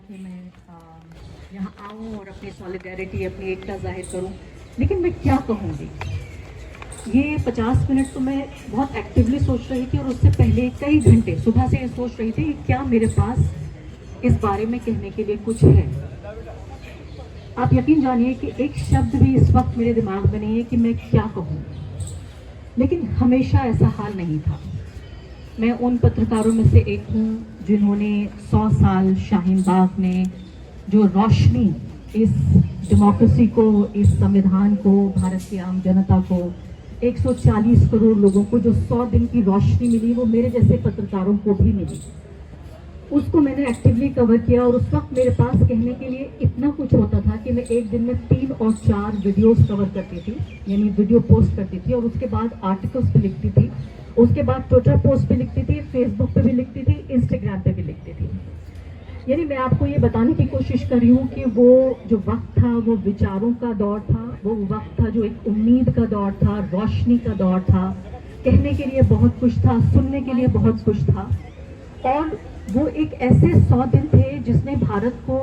कि मैं यहाँ आऊँ और अपनी सॉलिडेरिटी, अपनी एकता जाहिर करूँ, लेकिन मैं क्या कहूँगी। ये 50 मिनट तो मैं बहुत एक्टिवली सोच रही थी और उससे पहले कई घंटे सुबह से ये सोच रही थी कि क्या मेरे पास इस बारे में कहने के लिए कुछ है। आप यकीन जानिए कि एक शब्द भी इस वक्त मेरे दिमाग में नहीं है कि मैं क्या कहूँ, लेकिन हमेशा ऐसा हाल नहीं था। मैं उन पत्रकारों में से एक हूँ जिन्होंने 100 साल शाहीन बाग में जो रोशनी इस डेमोक्रेसी को, इस संविधान को, भारत की आम जनता को, 140 करोड़ लोगों को जो 100 दिन की रोशनी मिली, वो मेरे जैसे पत्रकारों को भी मिली। उसको मैंने एक्टिवली कवर किया और उस वक्त मेरे पास कहने के लिए इतना कुछ होता था कि मैं एक दिन में 3 और 4 वीडियोस कवर करती थी, यानी वीडियो पोस्ट करती थी और उसके बाद आर्टिकल्स भी लिखती थी, उसके बाद ट्विटर पोस्ट भी लिखती थी, फेसबुक पे भी लिखती थी, इंस्टाग्राम पे भी लिखती थी। यानी मैं आपको ये बताने की कोशिश कर रही हूँ कि वो जो वक्त था वो विचारों का दौर था, वो वक्त था जो एक उम्मीद का दौर था, रोशनी का दौर था, कहने के लिए बहुत कुछ था, सुनने के लिए बहुत कुछ था। और वो एक ऐसे 100 दिन थे जिसने भारत को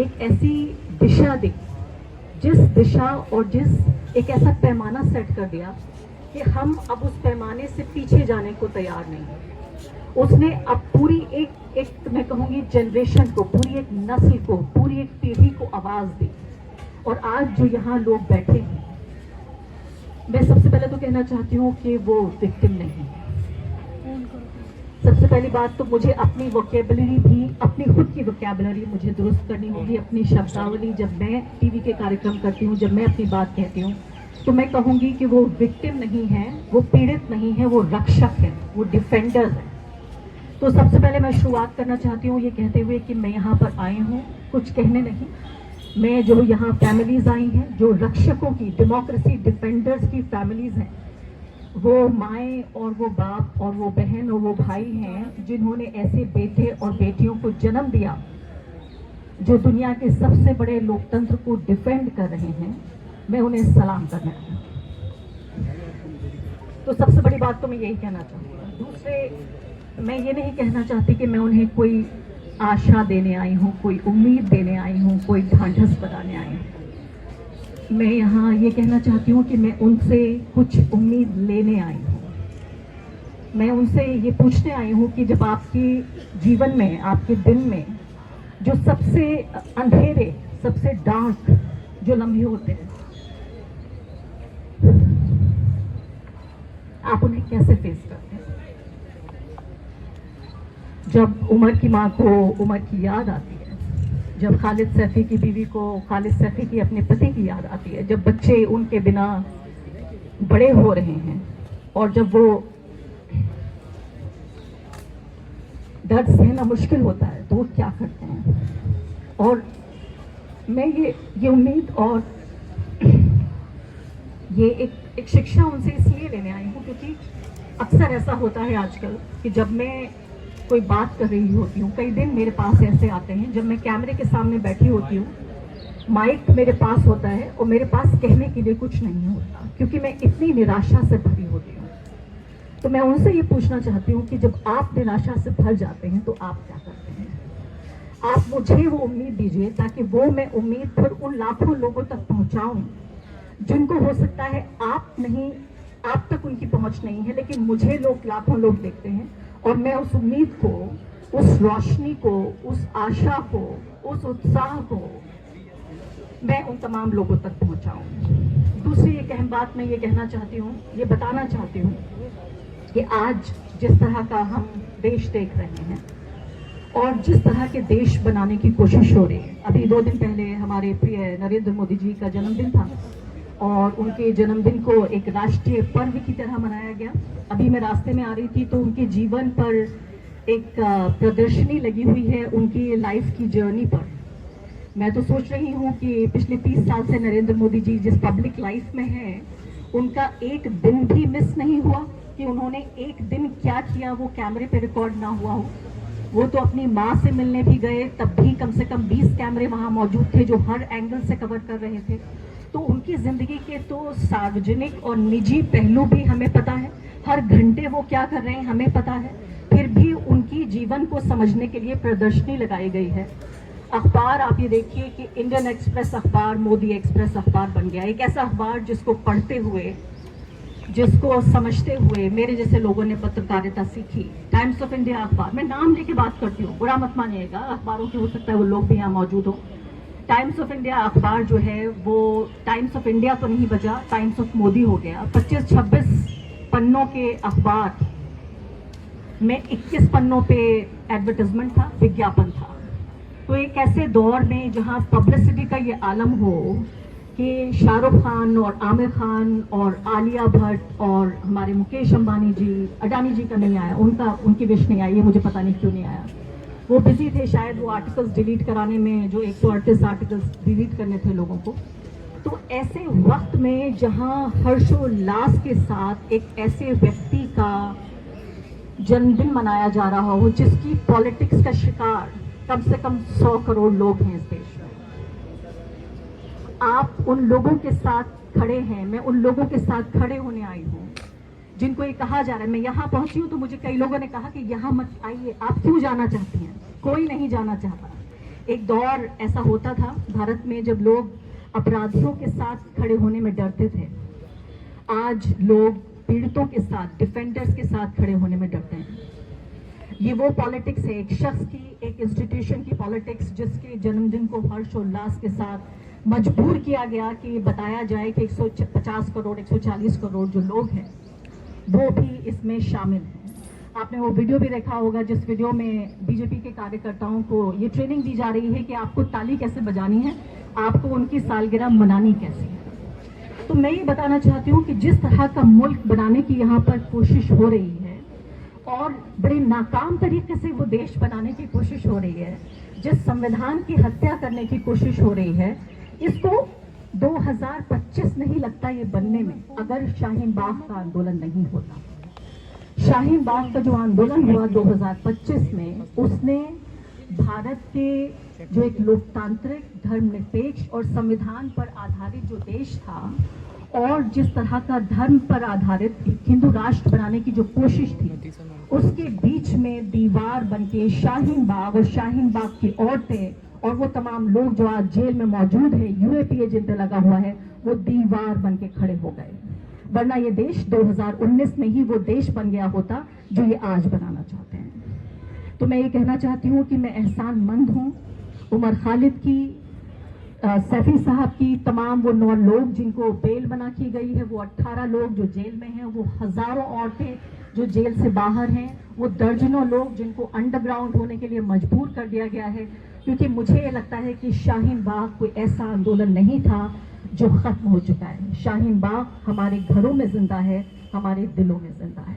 एक ऐसी दिशा दी, जिस दिशा और जिस एक ऐसा पैमाना सेट कर दिया कि हम अब उस पैमाने से पीछे जाने को तैयार नहीं हैं। उसने अब पूरी एक मैं कहूँगी जनरेशन को, पूरी एक नस्ल को, पूरी एक पीढ़ी को आवाज़ दी। और आज जो यहाँ लोग बैठे हैं, मैं सबसे पहले तो कहना चाहती हूँ कि वो विक्टिम नहीं है। सबसे पहली बात तो मुझे अपनी वोकेबलरी भी, अपनी खुद की वोकेबलरी मुझे दुरुस्त करनी होगी, अपनी शब्दावली। जब मैं टीवी के कार्यक्रम करती हूँ, जब मैं अपनी बात कहती हूँ, तो मैं कहूँगी कि वो विक्टिम नहीं है, वो पीड़ित नहीं है, वो रक्षक है, वो डिफेंडर है। तो सबसे पहले मैं शुरुआत करना चाहती हूँ ये कहते हुए कि मैं यहाँ पर आई हूँ कुछ कहने नहीं। मैं जो यहाँ फैमिलीज आई हैं, जो रक्षकों की, डेमोक्रेसी डिफेंडर्स की फैमिलीज हैं, वो माएँ और वो बाप और वो बहन और वो भाई हैं जिन्होंने ऐसे बेटे और बेटियों को जन्म दिया जो दुनिया के सबसे बड़े लोकतंत्र को डिफेंड कर रहे हैं। मैं उन्हें सलाम करना चाहती हूँ। तो सबसे बड़ी बात तो मैं यही कहना चाहती हूँ। दूसरे, मैं ये नहीं कहना चाहती कि मैं उन्हें कोई आशा देने आई हूँ, कोई उम्मीद देने आई हूँ, कोई ढांढस बनाने आई हूँ। मैं यहाँ ये कहना चाहती हूँ कि मैं उनसे कुछ उम्मीद लेने आई हूँ। मैं उनसे ये पूछने आई हूँ कि जब आपके जीवन में, आपके दिन में जो सबसे अंधेरे, सबसे डार्क जो लम्हे होते हैं, आप उन्हें कैसे फेस करते हैं? जब उमर की माँ को उमर की याद आती है, जब खालिद सैफी की बीवी को खालिद सैफी की अपने पति की याद आती है, जब बच्चे उनके बिना बड़े हो रहे हैं और जब वो दर्द सहना मुश्किल होता है, तो वो क्या करते हैं? और मैं ये उम्मीद और ये एक शिक्षा उनसे इसलिए लेने आई हूँ क्योंकि अक्सर ऐसा होता है आजकल कि जब मैं कोई बात कर रही होती हूँ, कई दिन मेरे पास ऐसे आते हैं जब मैं कैमरे के सामने बैठी होती हूँ, माइक मेरे पास होता है और मेरे पास कहने के लिए कुछ नहीं होता क्योंकि मैं इतनी निराशा से भरी होती हूँ। तो मैं उनसे ये पूछना चाहती हूँ कि जब आप निराशा से भर जाते हैं तो आप क्या करते हैं? आप मुझे वो उम्मीद दीजिए ताकि वो मैं उम्मीद फिर उन लाखों लोगों तक पहुँचाऊँ जिनको हो सकता है आप तक उनकी पहुँच नहीं है, लेकिन मुझे लोग, लाखों लोग देखते हैं और मैं उस उम्मीद को, उस रोशनी को, उस आशा को, उस उत्साह को मैं उन तमाम लोगों तक पहुंचाऊं। दूसरी एक अहम बात मैं ये कहना चाहती हूँ, ये बताना चाहती हूँ कि आज जिस तरह का हम देश देख रहे हैं और जिस तरह के देश बनाने की कोशिश हो रही है, अभी 2 दिन पहले हमारे प्रिय नरेंद्र मोदी जी का जन्मदिन था और उनके जन्मदिन को एक राष्ट्रीय पर्व की तरह मनाया गया। अभी मैं रास्ते में आ रही थी तो उनके जीवन पर एक प्रदर्शनी लगी हुई है, उनकी लाइफ की जर्नी पर। मैं तो सोच रही हूँ कि पिछले 30 साल से नरेंद्र मोदी जी जिस पब्लिक लाइफ में हैं, उनका एक दिन भी मिस नहीं हुआ कि उन्होंने एक दिन क्या किया वो कैमरे पे रिकॉर्ड ना हुआ हो। वो तो अपनी माँ से मिलने भी गए, तब भी कम से कम 20 कैमरे वहाँ मौजूद थे जो हर एंगल से कवर कर रहे थे। तो उनकी ज़िंदगी के तो सार्वजनिक और निजी पहलू भी हमें पता है, हर घंटे वो क्या कर रहे हैं हमें पता है। फिर भी उनकी जीवन को समझने के लिए प्रदर्शनी लगाई गई है। अखबार आप ये देखिए कि इंडियन एक्सप्रेस अखबार मोदी एक्सप्रेस अखबार बन गया। एक ऐसा अखबार जिसको पढ़ते हुए, जिसको समझते हुए मेरे जैसे लोगों ने पत्रकारिता सीखी। टाइम्स ऑफ इंडिया अखबार, मैं नाम लेके बात करती हूँ, बुरा मत मानिएगा, अखबारों के हो सकता है वो लोग भी यहाँ मौजूद हो। टाइम्स ऑफ इंडिया अखबार जो है वो टाइम्स ऑफ इंडिया तो नहीं बजा, टाइम्स ऑफ मोदी हो गया। 25-26 पन्नों के अखबार में 21 पन्नों पे एडवर्टाइजमेंट था, विज्ञापन था। तो एक ऐसे दौर में जहां पब्लिसिटी का ये आलम हो कि शाहरुख खान और आमिर खान और आलिया भट्ट और हमारे मुकेश अंबानी जी, अडानी जी का नहीं आया, उनकी विश नहीं आई, ये मुझे पता नहीं क्यों नहीं आया। वो बिजी थे शायद वो आर्टिकल्स डिलीट कराने में, जो 138 आर्टिकल्स डिलीट करने थे लोगों को। तो ऐसे वक्त में जहां हर्षोल्लास के साथ एक ऐसे व्यक्ति का जन्मदिन मनाया जा रहा हो जिसकी पॉलिटिक्स का शिकार कम से कम 100 करोड़ लोग हैं इस देश में, आप उन लोगों के साथ खड़े हैं। मैं उन लोगों के साथ खड़े होने आई हूँ जिनको ये कहा जा रहा है। मैं यहाँ पहुंची हूँ तो मुझे कई लोगों ने कहा कि यहाँ मत आइए, आप क्यों जाना चाहती हैं? कोई नहीं जाना चाहता। एक दौर ऐसा होता था भारत में जब लोग अपराधियों के साथ खड़े होने में डरते थे। आज लोग पीड़ितों के साथ, डिफेंडर्स के साथ खड़े होने में डरते हैं। ये वो पॉलिटिक्स है, एक शख्स की, एक इंस्टीट्यूशन की पॉलिटिक्स, जिसके जन्मदिन को हर्षोल्लास के साथ मजबूर किया गया कि बताया जाए कि 150 करोड़ 140 करोड़ जो लोग हैं वो भी इसमें शामिल हैं। आपने वो वीडियो भी देखा होगा जिस वीडियो में बीजेपी के कार्यकर्ताओं को ये ट्रेनिंग दी जा रही है कि आपको ताली कैसे बजानी है, आपको उनकी सालगिरह मनानी कैसे है। तो मैं ये बताना चाहती हूँ कि जिस तरह का मुल्क बनाने की यहाँ पर कोशिश हो रही है और बड़े नाकाम तरीके से वो देश बनाने की कोशिश हो रही है, जिस संविधान की हत्या करने की कोशिश हो रही है, इसको 2025 नहीं लगता ये बनने में अगर शाहीन बाग का आंदोलन नहीं होता। शाहीन बाग का जो आंदोलन हुआ 2025 में, उसने भारत के जो एक लोकतांत्रिक, धर्मनिरपेक्ष और संविधान पर आधारित जो देश था और जिस तरह का धर्म पर आधारित हिंदू राष्ट्र बनाने की जो कोशिश थी, उसके बीच में दीवार बनके शाहीन बाग और शाहीन बाग की औरतें और वो तमाम लोग जो आज जेल में मौजूद है, यूएपीए जिन पे लगा हुआ है, वो दीवार बनके खड़े हो गए। वरना ये देश 2019 में ही वो देश बन गया होता जो ये आज बनाना चाहते हैं। तो मैं ये कहना चाहती हूँ कि मैं एहसानमंद हूँ उमर खालिद की, सैफी साहब की, तमाम वो 9 लोग जिनको बेल बना की गई है, वो 18 लोग जो जेल में हैं, वो हजारों औरतें जो जेल से बाहर हैं, वो दर्जनों लोग जिनको अंडरग्राउंड होने के लिए मजबूर कर दिया गया है। क्योंकि मुझे ये लगता है कि शाहीन बाग कोई ऐसा आंदोलन नहीं था जो खत्म हो चुका है। शाहीन बाग हमारे घरों में जिंदा है, हमारे दिलों में जिंदा है।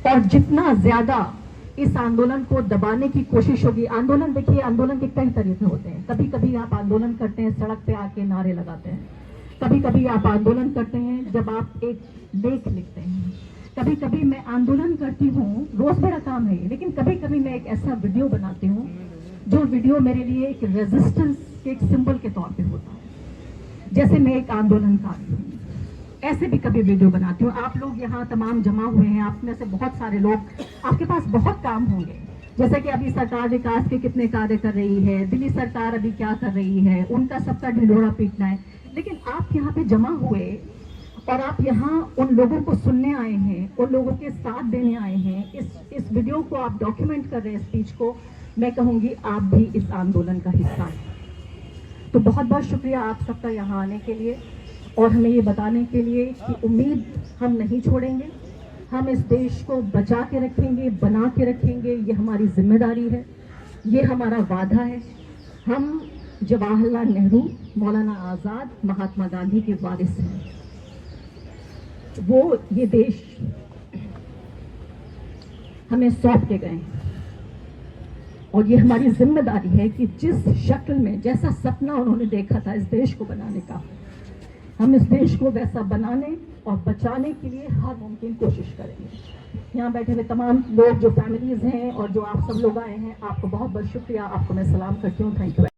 और जितना ज्यादा इस आंदोलन को दबाने की कोशिश होगी, आंदोलन देखिए, आंदोलन के कई तरीके होते हैं। कभी कभी आप आंदोलन करते हैं सड़क पे आके नारे लगाते हैं, कभी कभी आप आंदोलन करते हैं जब आप एक लेख लिखते हैं, कभी कभी मैं आंदोलन करती हूँ, रोज मेरा काम है, लेकिन कभी कभी मैं एक ऐसा वीडियो बनाती हूँ जो वीडियो मेरे लिए एक रेजिस्टेंस के एक सिंबल के तौर पे होता है। जैसे मैं एक आंदोलनकारी हूँ, ऐसे भी कभी वीडियो बनाती हूँ। आप लोग यहाँ तमाम जमा हुए हैं, आप में से बहुत सारे लोग, आपके पास बहुत काम होंगे। जैसे कि अभी सरकार विकास के कितने कार्य कर रही है, दिल्ली सरकार अभी क्या कर रही है, उनका सबका ढिंढोरा पीटना है। लेकिन आप यहाँ पे जमा हुए और आप यहाँ उन लोगों को सुनने आए हैं, उन लोगों के साथ देने आए हैं। इस वीडियो को आप डॉक्यूमेंट कर रहे हैं, स्पीच को, मैं कहूँगी आप भी इस आंदोलन का हिस्सा हैं। तो बहुत बहुत शुक्रिया आप सबका यहाँ आने के लिए और हमें ये बताने के लिए कि उम्मीद हम नहीं छोड़ेंगे। हम इस देश को बचा के रखेंगे, बना के रखेंगे, ये हमारी जिम्मेदारी है, ये हमारा वादा है। हम जवाहरलाल नेहरू, मौलाना आज़ाद, महात्मा गांधी के वारिस हैं। वो ये देश हमें सौंप के गए और ये हमारी जिम्मेदारी है कि जिस शक्ल में, जैसा सपना उन्होंने देखा था इस देश को बनाने का, हम इस देश को वैसा बनाने और बचाने के लिए हर मुमकिन कोशिश करेंगे। यहाँ बैठे हुए तमाम लोग जो फैमिलीज हैं और जो आप सब लोग आए हैं, आपको बहुत बहुत शुक्रिया, आपको मैं सलाम करती हूँ। Thank you.